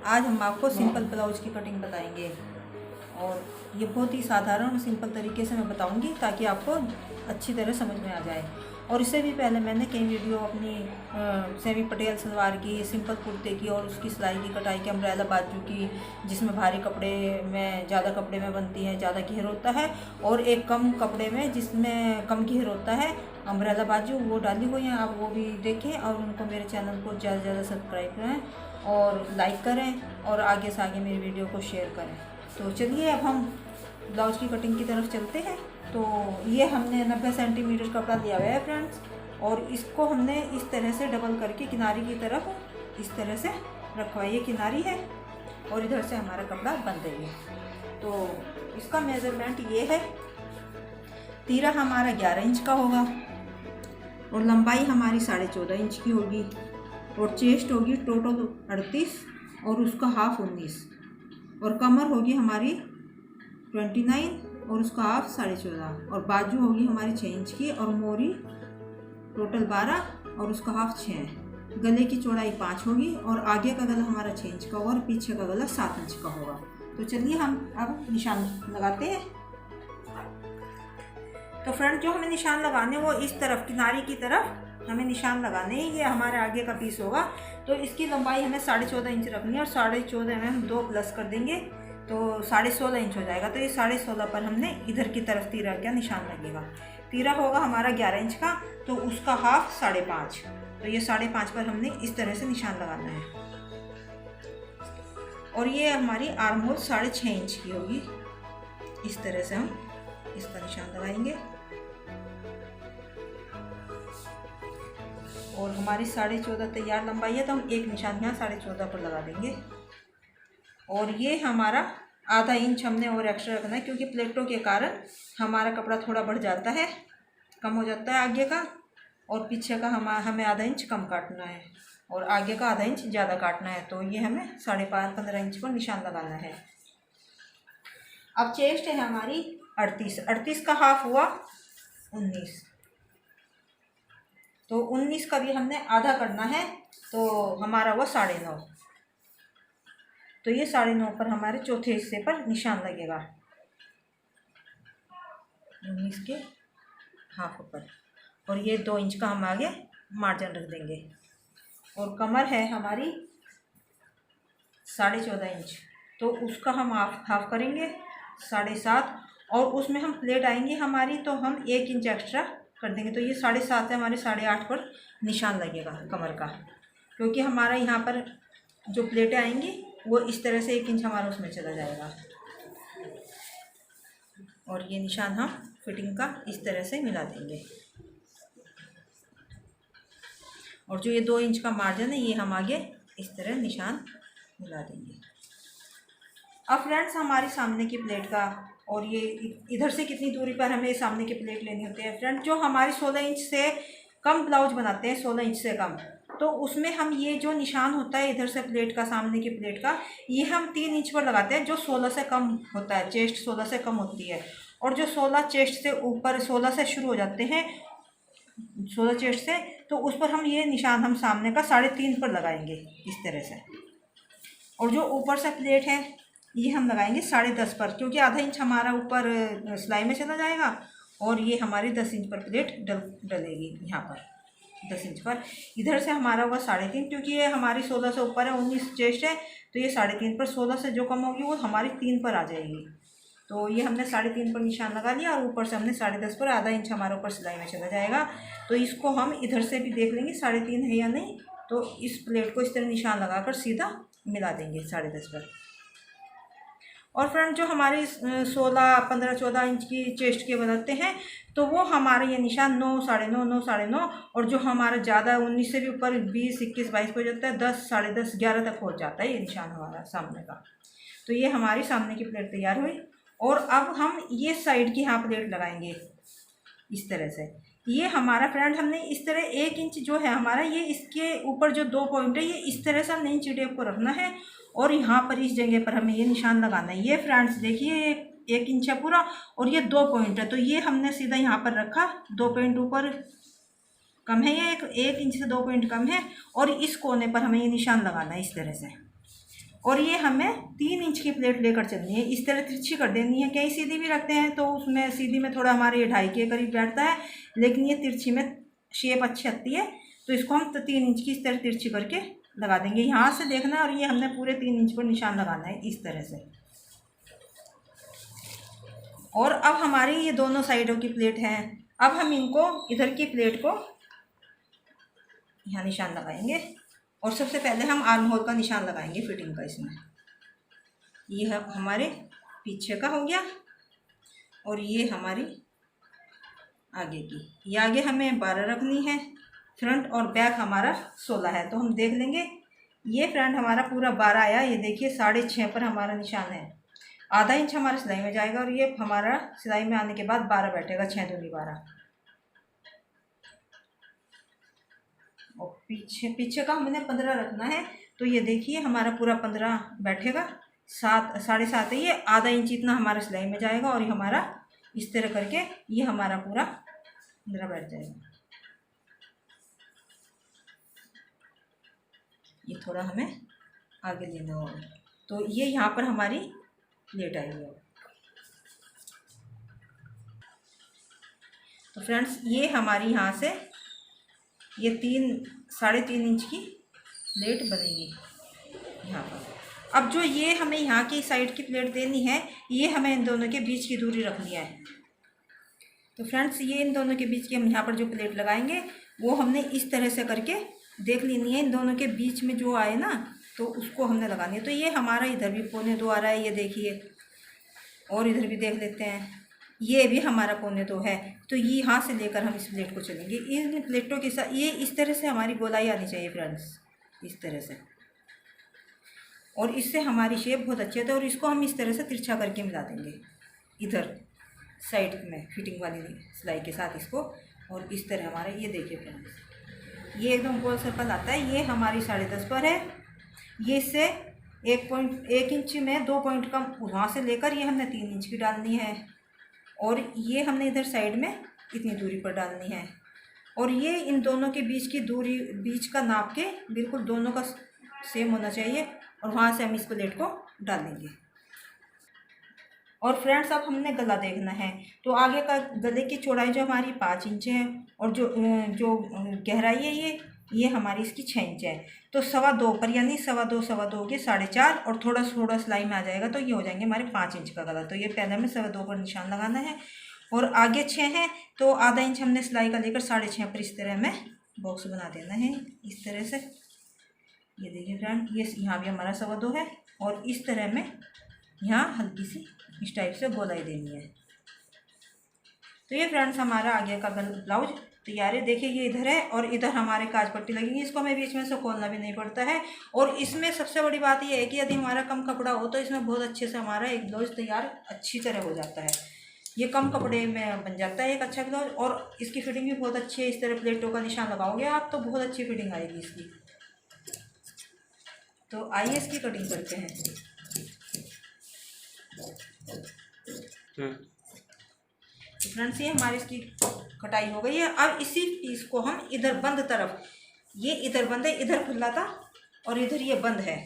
आज हम आपको सिंपल ब्लाउज की कटिंग बताएंगे और ये बहुत ही साधारण और सिंपल तरीके से मैं बताऊंगी ताकि आपको अच्छी तरह समझ में आ जाए। और इससे भी पहले मैंने कई वीडियो अपनी सेमी पटेल सलवार की, सिंपल कुर्ते की और उसकी सिलाई की, कटाई की, अम्ब्रेला बाजू की, जिसमें भारी कपड़े में ज़्यादा कपड़े में बनती है, ज़्यादा घेर होता है, और एक कम कपड़े में जिसमें कम घेर होता है, अम्ब्रेला बाजू, वो डाली हुई हैं। आप वो भी देखें और उनको मेरे चैनल को ज़्यादा से ज़्यादा सब्सक्राइब करें और लाइक करें और आगे से आगे मेरी वीडियो को शेयर करें। तो चलिए अब हम ब्लाउज की कटिंग की तरफ चलते हैं। तो ये हमने 90 सेंटीमीटर कपड़ा लिया हुआ है फ्रेंड्स, और इसको हमने इस तरह से डबल करके किनारी की तरफ इस तरह से रखा है। ये किनारी है और इधर से हमारा कपड़ा बन रही है। तो इसका मेज़रमेंट ये है, तीरा हमारा 11 इंच का होगा और लंबाई हमारी 14.5 इंच की होगी और चेस्ट होगी टोटल 38 और उसका हाफ 19 और कमर होगी हमारी 29 और उसका हाफ 14.5 और बाजू होगी हमारी 6 इंच की और मोरी टोटल 12 और उसका हाफ 6। गले की चौड़ाई 5 होगी और आगे का गला हमारा 6 इंच का होगा और पीछे का गला 7 इंच का होगा। तो चलिए हम अब निशान लगाते हैं। तो फ्रंट जो हमें निशान लगाने वो इस तरफ किनारी की तरफ हमें निशान लगाने हैं। ये हमारे आगे का पीस होगा। तो इसकी लंबाई हमें 14.5 इंच रखनी है और 14.5 में हम 2 प्लस कर देंगे तो 16.5 इंच हो जाएगा। तो ये 16.5 पर हमने इधर की तरफ तीरा का निशान लगेगा। तीरा होगा हमारा 11 इंच का तो उसका हाफ 5.5। तो ये 5.5 पर हमने इस तरह से निशान लगाना है और ये हमारी आर्म होल 6.5 इंच की होगी। इस तरह से हम इसका निशान लगाएंगे और हमारी 14.5 तैयार लंबाई है तो हम एक निशान यहाँ 14.5 पर लगा देंगे। और ये हमारा आधा इंच हमने और एक्स्ट्रा रखना है क्योंकि प्लेटों के कारण हमारा कपड़ा थोड़ा बढ़ जाता है, कम हो जाता है आगे का, और पीछे का हमें आधा इंच कम काटना है और आगे का आधा इंच ज़्यादा काटना है। तो ये हमें 15.5 इंच पर निशान लगाना है। अब चेस्ट है हमारी 38 का हाफ हुआ 19, तो 19 का भी हमने आधा करना है तो हमारा हुआ 9.5। तो ये 9.5 पर हमारे चौथे हिस्से पर निशान लगेगा 19 के हाफ पर। और ये 2 इंच का हम आगे मार्जिन रख देंगे। और कमर है हमारी 14.5 इंच तो उसका हम हाफ करेंगे 7.5 और उसमें हम प्लेट आएंगी हमारी तो हम 1 इंच एक्स्ट्रा कर देंगे। तो ये 7.5 है हमारे 8.5 पर निशान लगेगा कमर का, क्योंकि हमारा यहाँ पर जो प्लेटें आएंगी वो इस तरह से 1 इंच हमारा उसमें चला जाएगा। और ये निशान हम फिटिंग का इस तरह से मिला देंगे और जो ये 2 इंच का मार्जिन है ये हम आगे इस तरह निशान मिला देंगे। अब फ्रेंड्स हमारी सामने की प्लेट का और ये इधर से कितनी दूरी पर हमें सामने की प्लेट लेनी होती है फ्रेंड, जो हमारी 16 इंच से कम ब्लाउज बनाते हैं, 16 इंच से कम, तो उसमें हम ये जो निशान होता है इधर से प्लेट का, सामने की प्लेट का, ये हम 3 इंच पर लगाते हैं जो 16 से कम होता है। चेस्ट 16 से कम होती है और जो 16 चेस्ट से ऊपर 16 से शुरू हो जाते हैं 16 चेस्ट से, तो उस पर हम ये निशान हम सामने का 3.5 पर लगाएंगे इस तरह से। और जो ऊपर से प्लेट है ये हम लगाएंगे 10.5 पर, क्योंकि आधा इंच हमारा ऊपर सिलाई में चला जाएगा और ये हमारी 10 इंच पर प्लेट डलेगी यहाँ पर 10 इंच पर। इधर से हमारा हुआ 3.5, क्योंकि ये हमारी 16 से ऊपर है, 19 चेस्ट है तो ये 3.5 पर, 16 से जो कम होगी वो हमारी 3 पर आ जाएगी। तो ये हमने 3.5 पर निशान लगा लिया और ऊपर से हमने 10.5 पर, आधा इंच हमारे ऊपर सिलाई में चला जाएगा। तो इसको हम इधर से भी देख लेंगे 3.5 है या नहीं, तो इस प्लेट को इस तरह निशान लगाकर सीधा मिला देंगे 10.5 पर। और फ्रेंड जो हमारी 16, 15, 14 इंच की चेस्ट के बनाते हैं तो वो हमारा ये निशान 9, 9.5, 9, 9.5, और जो हमारा ज़्यादा 19 से भी ऊपर 20, 21, 22 हो जाता है, 10, 10.5, 11 तक हो जाता है ये निशान हमारा सामने का। तो ये हमारी सामने की प्लेट तैयार हुई। और अब हम ये साइड की यहाँ प्लेट लगाएंगे इस तरह से। ये हमारा फ्रेंड हमने इस तरह 1 इंच जो है हमारा, ये इसके ऊपर जो 2 पॉइंट है ये इस तरह से हमने इंची टेप को रखना है और यहाँ पर इस जगह पर हमें ये निशान लगाना है। ये फ्रेंड्स देखिए 1 इंच है पूरा और ये 2 पॉइंट है, तो ये हमने सीधा यहाँ पर रखा, 2 पॉइंट ऊपर कम है, ये 1 इंच से 2 पॉइंट कम है और इस कोने पर हमें ये निशान लगाना है इस तरह से। और ये हमें 3 इंच की प्लेट लेकर चलनी है, इस तरह तिरछी कर देनी है। कहीं सीधी भी रखते हैं तो उसमें सीधी में थोड़ा हमारे ये 2.5 के करीब बैठता है, लेकिन ये तिरछी में शेप अच्छी आती है। तो इसको हम 3 इंच की इस तरह तिरछी करके लगा देंगे। यहाँ से देखना है और ये हमने पूरे 3 इंच पर निशान लगाना है इस तरह से। और अब हमारी ये दोनों साइडों की प्लेट हैं। अब हम इनको इधर की प्लेट को यहाँ निशान लगाएंगे और सबसे पहले हम आर्म होल का निशान लगाएंगे फिटिंग का इसमें। ये है हमारे पीछे का हो गया और ये हमारी आगे की। ये आगे हमें 12 रखनी है, फ्रंट और बैक हमारा 16 है। तो हम देख लेंगे, ये फ्रंट हमारा पूरा 12 आया। ये देखिए 6.5 पर हमारा निशान है। आधा इंच हमारा सिलाई में जाएगा और ये हमारा सिलाई में आने के बाद 12 बैठेगा, 6 दूनी 12। और पीछे का हमने 15 रखना है। तो ये देखिए हमारा पूरा 15 बैठेगा। 7.5 है, ये आधा इंच इतना हमारा सिलाई में जाएगा और ये हमारा इस तरह करके ये हमारा पूरा 15 बैठ जाएगा। ये थोड़ा हमें आगे लेना होगा। तो ये यहाँ पर हमारी प्लेट आई है। तो फ्रेंड्स ये हमारी यहाँ से ये 3.5 इंच की प्लेट बनेगी यहाँ पर। अब जो ये हमें यहाँ की साइड की प्लेट देनी है, ये हमें इन दोनों के बीच की दूरी रखनी है। तो फ्रेंड्स ये इन दोनों के बीच की हम यहाँ पर जो प्लेट लगाएंगे वो हमने इस तरह से करके देख लेनी है। इन दोनों के बीच में जो आए ना, तो उसको हमने लगानी है। तो ये हमारा इधर भी 2.25 आ रहा है, ये देखिए। और इधर भी देख लेते हैं, ये भी हमारा 2.25 है। तो ये यहाँ से लेकर हम इस प्लेट को चलेंगे। इन प्लेटों के साथ ये इस तरह से हमारी गोलाई आनी चाहिए फ्रेंड्स, इस तरह से। और इससे हमारी शेप बहुत अच्छी है। तो और इसको हम इस तरह से तिरछा करके मिला देंगे इधर साइड में फिटिंग वाली सिलाई के साथ इसको। और इस तरह हमारा ये देखिए फ्रेंड्स, ये एकदम गोल सर्कल आता है। ये हमारी 10.5 पर है। ये इससे 1 इंच में 2 पॉइंट कम वहाँ से लेकर ये हमने 3 इंच की डालनी है। और ये हमने इधर साइड में इतनी दूरी पर डालनी है। और ये इन दोनों के बीच की दूरी, बीच का नाप के बिल्कुल दोनों का सेम होना चाहिए। और वहाँ से हम इस प्लेट को डालेंगे। और फ्रेंड्स अब हमने गला देखना है। तो आगे का गले की चौड़ाई जो हमारी 5 इंच है और जो गहराई है ये हमारी इसकी 6 इंच है। तो 2.25 पर, यानी 2.25 के 4.5 और थोड़ा सिलाई में आ जाएगा तो ये हो जाएंगे हमारे 5 इंच का गला। तो ये पहले हमें 2.25 पर निशान लगाना है। और आगे 6 है तो आधा इंच हमने सिलाई का लेकर 6.5 पर इस तरह हमें बॉक्स बना देना है इस तरह से। ये देखिए फ्रेंड, ये यहाँ भी हमारा 2.25 है और इस तरह में यहाँ हल्की सी इस टाइप से गोलाई देनी है। तो ये फ्रेंड्स हमारा आगे का ब्लाउज तैयार है। देखिए ये इधर है और इधर हमारे काज पट्टी लगेगी। इसको हमें बीच में से खोलना भी नहीं पड़ता है। और इसमें सबसे बड़ी बात ये है कि यदि हमारा कम कपड़ा हो तो इसमें बहुत अच्छे से हमारा एक ब्लाउज तैयार अच्छी तरह हो जाता है। ये कम कपड़े में बन जाता है एक अच्छा ब्लाउज। और इसकी फिटिंग भी बहुत अच्छी है। इस तरह प्लेटों का निशान लगाओगे आप तो बहुत अच्छी फिटिंग आएगी इसकी। तो आइए इसकी कटिंग करते हैं। तो फ्रेंड्स ये हमारी इसकी कटाई हो गई है। अब इसी पीस को हम इधर बंद तरफ, ये इधर बंद है, इधर खुला था और इधर ये बंद है।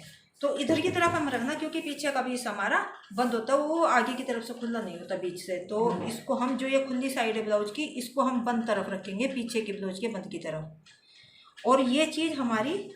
तो इधर की तरफ हम रखना, क्योंकि पीछे का पीस हमारा बंद होता है, वो आगे की तरफ से खुला नहीं होता बीच से। तो इसको हम, जो ये खुली साइड है ब्लाउज की, इसको हम बंद तरफ रखेंगे, पीछे के ब्लाउज के बंद की तरफ। और ये चीज़ हमारी,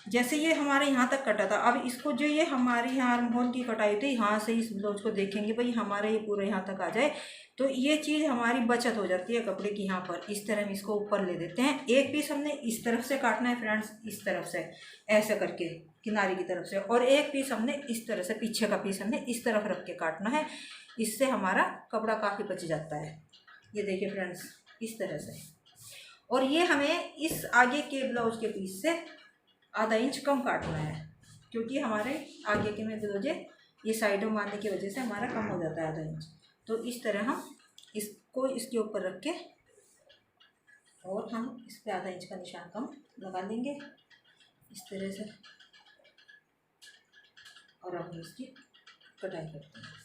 जैसे ये हमारे यहाँ तक कटा था, अब इसको जो ये हमारी यहाँ आर्म होल की कटाई थी, यहाँ से इस ब्लाउज को देखेंगे भाई हमारा ये पूरा यहाँ तक आ जाए। तो ये चीज़ हमारी बचत हो जाती है कपड़े की। यहाँ पर इस तरह हम इसको ऊपर ले देते हैं। एक पीस हमने इस तरफ से काटना है फ्रेंड्स, इस तरफ से ऐसे करके किनारे की तरफ से। और एक पीस हमने इस तरह से, पीछे का पीस हमने इस तरफ रख के काटना है। इससे हमारा कपड़ा काफ़ी बच जाता है। ये देखिए फ्रेंड्स इस तरह से। और ये हमें इस आगे के ब्लाउज के पीस से आधा इंच कम काटना है, क्योंकि हमारे आगे के में ब्लाउजे ये साइडों में आने की वजह से हमारा कम हो जाता है आधा इंच। तो इस तरह हम इसको इसके ऊपर रख के और हम इस पर आधा इंच का निशान कम लगा लेंगे इस तरह से। और अब हम इसकी कटाई करते हैं।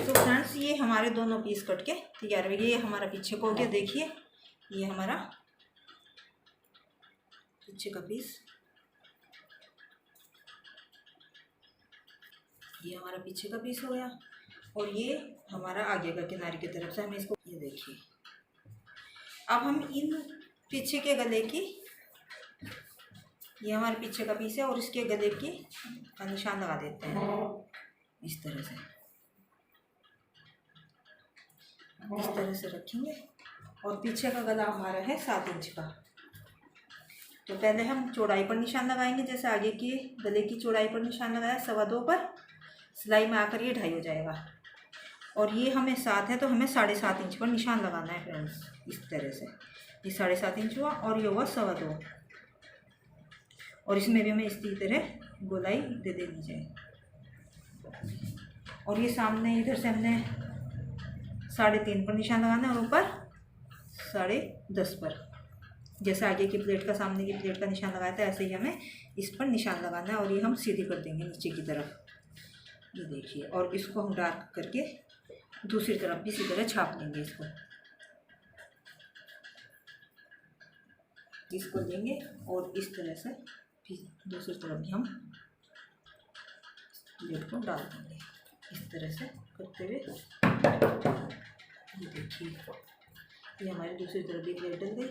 तो फ्रेंड्स ये हमारे दोनों पीस कट के तैयार हो गए। ये हमारा पीछे को हो गया, देखिए ये हमारा पीछे का पीस, ये हमारा पीछे का पीस हो गया और ये हमारा आगे का किनारे की तरफ से हमें इसको, ये देखिए। अब हम इन पीछे के गले की, ये हमारे पीछे का पीस है और इसके गले की का निशान लगा देते हैं इस तरह से, इस तरह से रखेंगे। और पीछे का गला हमारा है 7 इंच का। तो पहले हम चौड़ाई पर निशान लगाएंगे, जैसे आगे की गले की चौड़ाई पर निशान लगाया 2.25 पर, सिलाई में आकर ये 2.5 हो जाएगा। और ये हमें 7 है तो हमें 7.5 इंच पर निशान लगाना है फ्रेंड्स, इस तरह से। ये 7.5 इंच हुआ और ये हुआ 2.25, और इसमें भी हमें इसी तरह गोलाई दे देनी चाहिए। और ये सामने इधर से हमने 3.5 पर निशान लगाना है और ऊपर 10.5 पर, जैसे आगे की प्लेट का सामने की प्लेट का निशान लगाया था ऐसे ही हमें इस पर निशान लगाना है। और ये हम सीधी कर देंगे नीचे की तरफ, ये देखिए। और इसको हम डार्क करके दूसरी तरफ भी इसी तरह छाप लेंगे। इसको लेंगे और इस तरह से फिर दूसरी तरफ भी हम प्लेट को डाल देंगे इस तरह से करते हुए। ये देखिए ये हमारी दूसरी तरफ भी प्लेट डल गई।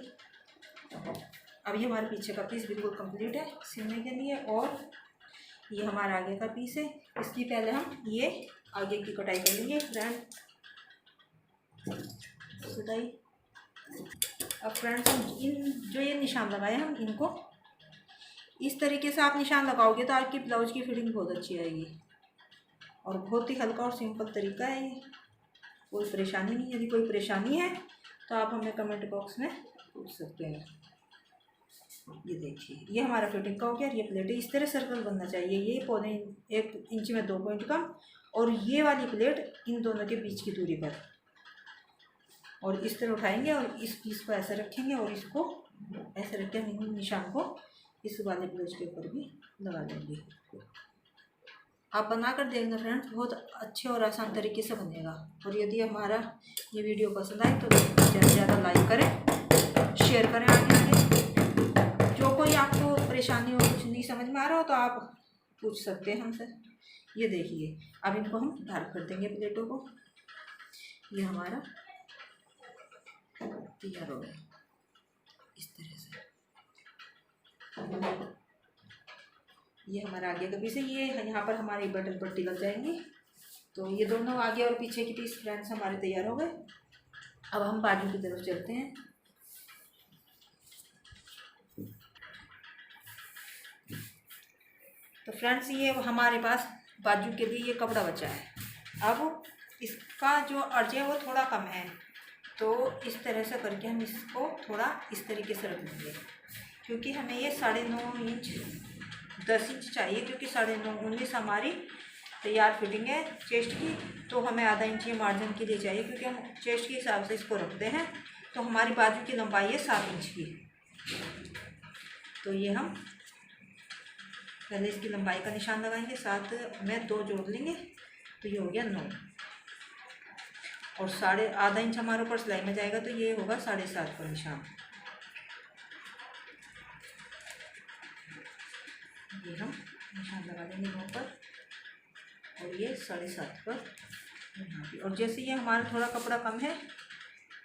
अब ये हमारे पीछे का पीस बिल्कुल कंप्लीट है सिलने के लिए। और ये हमारा आगे का पीस है, इसकी पहले हम ये आगे की कटाई कर लेंगे फ्रेंड, सिलाई। अब फ्रेंड्स हम इन जो ये निशान लगाए हम इनको इस तरीके से आप निशान लगाओगे तो आपकी ब्लाउज की फिटिंग बहुत अच्छी आएगी। और बहुत ही हल्का और सिंपल तरीका है ये, कोई परेशानी नहीं। यदि कोई परेशानी है तो आप हमें कमेंट बॉक्स में पूछ सकते हैं। ये देखिए ये हमारा फिटिंग का हो गया। ये प्लेट इस तरह सर्कल बनना चाहिए, ये 1 इंच में 2 पॉइंट कम, और ये वाली प्लेट इन दोनों के बीच की दूरी पर। और इस तरह उठाएंगे और इस पीस को ऐसे रखेंगे और इसको ऐसे रख के हम निशान को इस वाले ब्लाउज के ऊपर भी लगा देंगे। आप बना कर देखना फ्रेंड्स, बहुत अच्छे और आसान तरीके से बनेगा। और यदि हमारा ये वीडियो पसंद आए तो ज़्यादा से ज़्यादा लाइक करें, शेयर करें आगे। जो कोई आपको परेशानी हो, कुछ नहीं समझ में आ रहा हो तो आप पूछ सकते हैं हमसे। ये देखिए अब इनको हम डार्क कर देंगे प्लेटों को। ये हमारा तैयार हो गया इस तरह से। ये हमारा आगे का पीस है, ये यहाँ पर हमारी बटन पट्टी लग जाएंगी। तो ये दोनों आगे और पीछे की पीस फ्रेंड्स हमारे तैयार हो गए। अब हम बाजू की तरफ चलते हैं। तो फ्रेंड्स ये हमारे पास बाजू के लिए ये कपड़ा बचा है। अब इसका जो अर्ज है वो थोड़ा कम है, तो इस तरह से करके हम इसको थोड़ा इस तरीके से रख लेंगे, क्योंकि हमें ये 9.5 इंच 10 इंच चाहिए, क्योंकि 9.5 19 हमारी तैयार फिटिंग है चेस्ट की। तो हमें आधा इंच ये मार्जिन के लिए चाहिए, क्योंकि हम चेस्ट के हिसाब से इसको रखते हैं। तो हमारी बाजू की लंबाई है 7 इंच की। तो ये हम पहले इसकी लंबाई का निशान लगाएंगे, 7 में 2 जोड़ लेंगे तो ये हो गया 9। और आधा इंच हमारे ऊपर सिलाई में जाएगा तो ये होगा 7.5 पर निशान। ये हम निशान लगा देंगे 9 पर और ये 7.5 पर यहाँ पे। और जैसे ये हमारा थोड़ा कपड़ा कम है,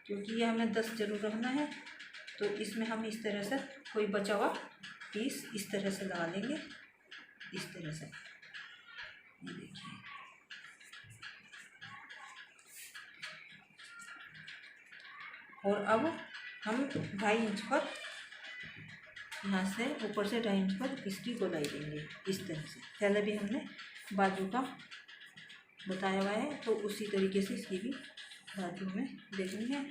क्योंकि ये हमें 10 जरूर रखना है, तो इसमें हम इस तरह से कोई बचा हुआ पीस इस तरह से लगा लेंगे, इस तरह से। ये देखिए और अब हम 2.5 इंच पर यहाँ से ऊपर से 2.5 इंच पर इसकी गोलाई देंगे इस तरह से। पहले भी हमने बाजू का बताया हुआ है, तो उसी तरीके से इसकी भी बाजू में देखनी है।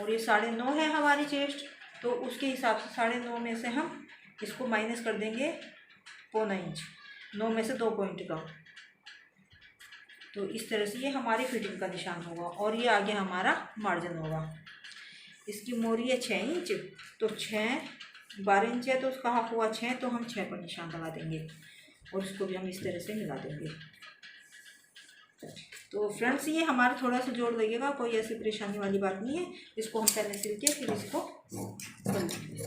और ये 9.5 है हमारी चेस्ट, तो उसके हिसाब से 9.5 में से हम इसको माइनस कर देंगे 0.25 इंच, 9 में से 2 पॉइंट कम। तो इस तरह से ये हमारी फिटिंग का निशान होगा। और ये आगे हमारा मार्जिन होगा। इसकी मोरी है 6 इंच, तो 12 इंच है तो उसका हाफ हुआ 6, तो हम 6 पर निशान लगा देंगे और इसको भी हम इस तरह से मिला देंगे। तो फ्रेंड्स ये हमारा थोड़ा सा जोड़ लगेगा, कोई ऐसी परेशानी वाली बात नहीं है। इसको हम पहले सिल के फिर इसको बन लेंगे।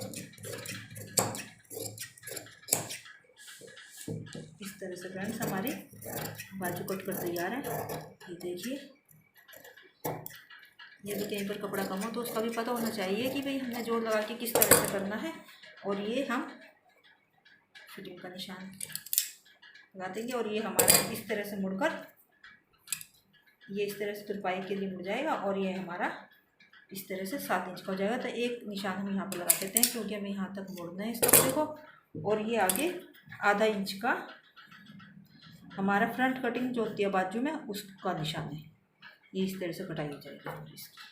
इस तरह से फ्रेंड्स हमारी बाजू कट कर तैयार है। ये देखिए, ये तो कहीं पर कपड़ा कम हो तो उसका भी पता होना चाहिए कि भाई हमने जोड़ लगा के किस तरह से करना है। और ये हम फिटिंग का निशान लगा देंगे और ये हमारा इस तरह से मुड़कर ये इस तरह से तुरपाई के लिए मुड़ जाएगा और ये हमारा इस तरह से 7 इंच का हो जाएगा। तो एक निशान हम यहाँ पर लगा देते हैं क्योंकि हमें यहाँ तक मोड़ना है इस कपड़े को। और ये आगे आधा इंच का हमारा फ्रंट कटिंग जो होती है बाजू में उसका निशान है। ये इस तरह से कटाई हो जाएगी इसकी।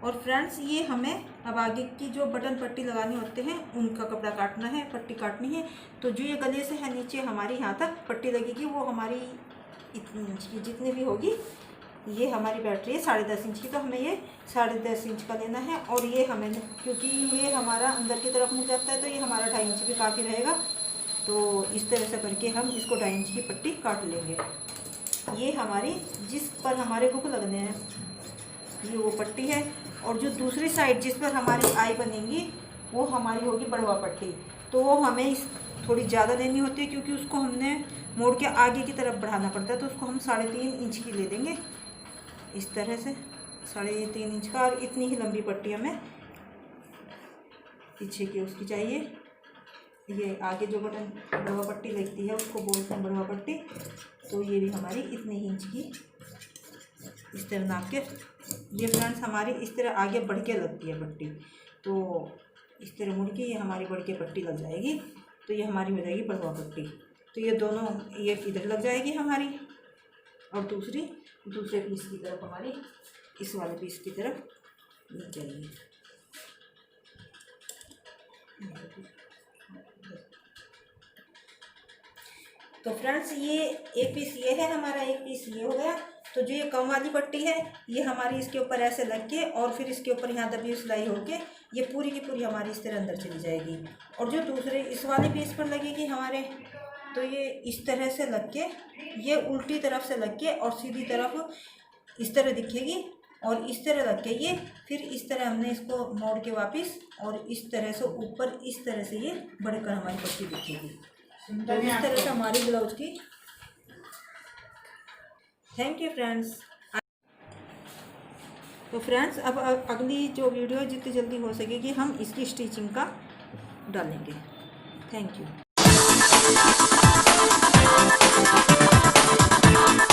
और फ्रेंड्स ये हमें अब आगे की जो बटन पट्टी लगाने होते हैं उनका कपड़ा काटना है, पट्टी काटनी है। तो जो ये गले से है नीचे हमारी यहाँ तक पट्टी लगेगी वो हमारी इतनी इंच की जितनी भी होगी। ये हमारी बैटरी है 10.5 इंच की, तो हमें ये 10.5 इंच का लेना है। और ये हमें क्योंकि ये हमारा अंदर की तरफ मुड़ जाता है तो ये हमारा 2.5 इंच भी काफ़ी रहेगा। तो इस तरह से करके हम इसको 2.5 इंच की पट्टी काट लेंगे। ये हमारी जिस पर हमारे हुक लगने हैं ये वो पट्टी है। और जो दूसरी साइड जिस पर हमारी आई बनेंगी वो हमारी होगी बढ़वा पट्टी। तो वो हमें इस थोड़ी ज़्यादा लेनी होती है क्योंकि उसको हमने मोड़ के आगे की तरफ बढ़ाना पड़ता है। तो उसको हम 3.5 इंच की ले देंगे इस तरह से, 3.5 इंच का। और इतनी ही लंबी पट्टी हमें पीछे की उसकी चाहिए। ये आगे जो बटन बढ़वा पट्टी लगती है उसको बोलते हैं बढ़वा पट्टी। तो ये भी हमारी इतनी ही इंच की इस तरह नाप के, ये फ्रेंड्स हमारी इस तरह आगे बढ़ के लगती है पट्टी। तो इस तरह मुड़ के ये हमारी बढ़ के पट्टी लग जाएगी। तो ये हमारी हो जाएगी बढ़वा पट्टी। तो ये दोनों ये इधर लग जाएगी हमारी और दूसरे पीस की तरफ हमारी इस वाले पीस की तरफ लग जाएगी। तो फ्रेंड्स ये एक पीस ये है हमारा, एक पीस ये हो गया। तो जो ये कम वाली पट्टी है ये हमारी इसके ऊपर ऐसे लग के और फिर इसके ऊपर यहाँ दबी सिलाई होके ये पूरी की पूरी हमारी इस तरह अंदर चली जाएगी। और जो दूसरे इस वाले पीस पर लगेगी हमारे, तो ये इस तरह से लग के ये उल्टी तरफ से लग के और सीधी तरफ इस तरह दिखेगी। और इस तरह लग के ये फिर इस तरह हमने इसको मोड़ के वापस और इस तरह से ऊपर इस तरह से ये बढ़कर हमारी पट्टी दिखेगी। तो इस तरह से हमारी ब्लाउज की। Thank you friends. तो फ्रेंड्स अब अगली जो वीडियो जितनी जल्दी हो सकेगी हम इसकी स्टिचिंग का डालेंगे। Thank you.